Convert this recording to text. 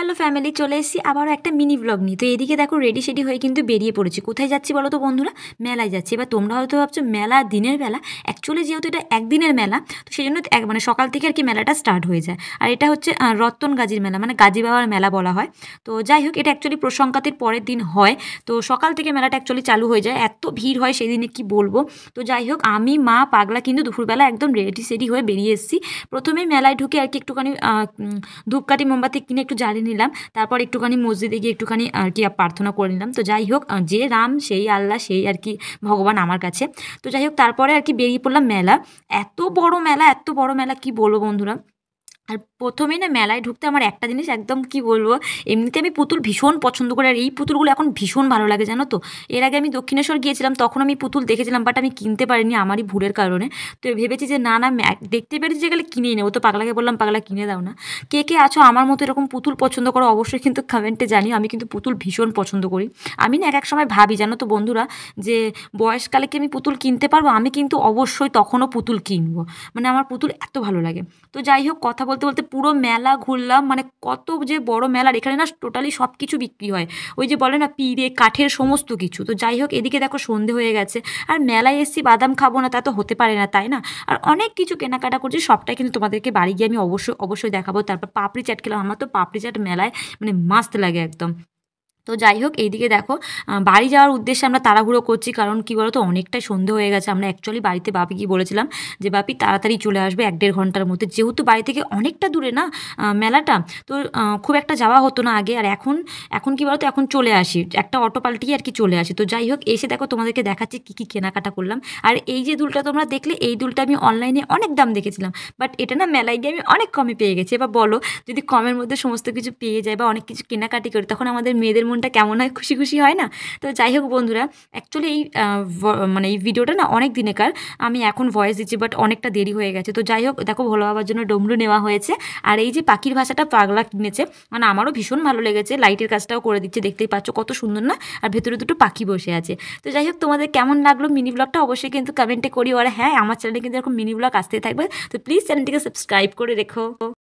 Hello family, চলে এসেছি আবারও একটা মিনি ব্লগ নিয়ে। তো এদিকে দেখো রেডি সেডি হয়ে কিন্তু বেরিয়ে পড়েছি। কোথায় যাচ্ছি বলো তো বন্ধুরা? মেলায় যাচ্ছি। এবার তোমরা হয়তো ভাবছো মেলা দিনের বেলা, অ্যাকচুয়ালি যেহেতু এটা একদিনের মেলা, তো সেই জন্য মানে সকাল থেকে আর কি মেলাটা স্টার্ট হয়ে যায়। আর এটা হচ্ছে রত্তন গাজীর মেলা, মানে গাজী বাবার মেলা বলা হয়। তো যাই হোক, এটা অ্যাকচুয়ালি প্রসংক্রান্তির পরের দিন হয়। তো সকাল থেকে মেলাটা অ্যাকচুয়ালি চালু হয়ে যায়, এত ভিড় হয় সেই দিনে কি বলবো। তো যাই হোক, আমি মা পাগলা কিন্তু দুপুরবেলা একদম রেডি সেডি হয়ে বেরিয়ে এসেছি। প্রথমেই মেলায় ঢুকে আর কি একটুখানি ধূপকাঠি মোমবাতি কিনে একটু জ্বালিয়ে নিলাম। তারপর একটুখানি মসজিদে গিয়ে একটুখানি আর কি প্রার্থনা করে নিলাম। তো যাই হোক, যে রাম সেই আল্লাহ সেই আর কি ভগবান আমার কাছে। তো যাই হোক, তারপরে আর কি বেরিয়ে পড়লাম মেলা। এত বড় মেলা, এত বড় মেলা কি বলবো বন্ধুরা। আর প্রথমেই না মেলায় ঢুকতে আমার একটা জিনিস একদম কি বলবো, এমনিতে আমি পুতুল ভীষণ পছন্দ করি, আর এই পুতুলগুলো এখন ভীষণ ভালো লাগে জানো তো। এর আগে আমি দক্ষিণেশ্বর গিয়েছিলাম, তখন আমি পুতুল দেখেছিলাম, বাট আমি কিনতে পারিনি আমারই ভুলের কারণে। তো ভেবেছি যে না না, দেখতে পেরেছি যে গেলে কিনেই নেবো। তো পাগলাকে বললাম, পাগলা কিনে দাও না। কে কে আছো আমার মতো এরকম পুতুল পছন্দ করো অবশ্যই কিন্তু কমেন্টে জানিও। আমি কিন্তু পুতুল ভীষণ পছন্দ করি। আমি না এক সময় ভাবি জানো তো বন্ধুরা, যে বয়সকালে কি আমি পুতুল কিনতে পারবো, আমি কিন্তু অবশ্যই তখনও পুতুল কিনবো। মানে আমার পুতুল এত ভালো লাগে। তো যাই হোক, কথা বলতে বলতে পুরো মেলা ঘুরলাম। মানে কত যে বড় মেলার, এখানে না টোটালি সব কিছু বিক্রি হয়। ওই যে বলে না পিঁড়ে কাঠের সমস্ত কিছু। তো যাই হোক, এদিকে দেখো সন্ধে হয়ে গেছে, আর মেলায় এসেছি বাদাম খাবো না তা তো হতে পারে না, তাই না? আর অনেক কিছু কেনাকাটা করছি, সবটাই কিন্তু তোমাদেরকে বাড়ি গিয়ে আমি অবশ্যই অবশ্যই দেখাবো। তারপর পাপড়ি চাট খেলাম, আমার তো পাপড়ি চাট মেলায় মানে মাস্ত লাগে একদম। তো যাই হোক, এইদিকে দেখো বাড়ি যাওয়ার উদ্দেশ্যে আমরা তাড়াহুড়ো করছি, কারণ কি বলতো অনেকটাই সন্ধে হয়ে গেছে। আমরা অ্যাকচুয়ালি বাড়িতে বাপি কি বলেছিলাম যে বাপি তাড়াতাড়ি চলে আসবে 1-1.5 ঘন্টার মধ্যে, যেহেতু বাড়ি থেকে অনেকটা দূরে না মেলাটা। তো খুব একটা যাওয়া হতো না আগে, আর এখন এখন কি বলতো এখন চলে আসি, একটা অটো পাল্টিয়ে আর কি চলে আসি। তো যাই হোক, এসে দেখো তোমাদেরকে দেখাচ্ছি কী কী কেনাকাটা করলাম। আর এই যে দুলটা তোমরা দেখলে, এই দুলটা আমি অনলাইনে অনেক দাম দেখেছিলাম, বাট এটা না মেলায় গিয়ে আমি অনেক কমে পেয়ে গেছি। এবার বলো, যদি কমের মধ্যে সমস্ত কিছু পেয়ে যায় বা অনেক কিছু কেনাকাটি করি, তখন আমাদের মেয়েদের মনটা কেমন হয়, খুশি খুশি হয় না? তো যাই হোক বন্ধুরা, অ্যাকচুয়ালি এই মানে এই ভিডিওটা না অনেক দিনেকার, আমি এখন ভয়েস দিচ্ছি, বাট অনেকটা দেরি হয়ে গেছে। তো যাই হোক, দেখো ভোলা বাবার জন্য ডমরু নেওয়া হয়েছে। আর এই যে পাখির ভাষাটা পাগলা কিনেছে, মানে আমারও ভীষণ ভালো লেগেছে। লাইটের কাজটাও করে দিচ্ছে, দেখতেই পাচ্ছ কত সুন্দর না? আর ভেতরে দুটো পাখি বসে আছে। তো যাই হোক, তোমাদের কেমন লাগলো মিনি ব্লগটা অবশ্যই কিন্তু কমেন্টে করি। আর হ্যাঁ, আমার চ্যানেলে কিন্তু এরকম মিনি ব্লগ আসতে থাকবে, তো প্লিজ চ্যানেলটিকে সাবস্ক্রাইব করে রেখো।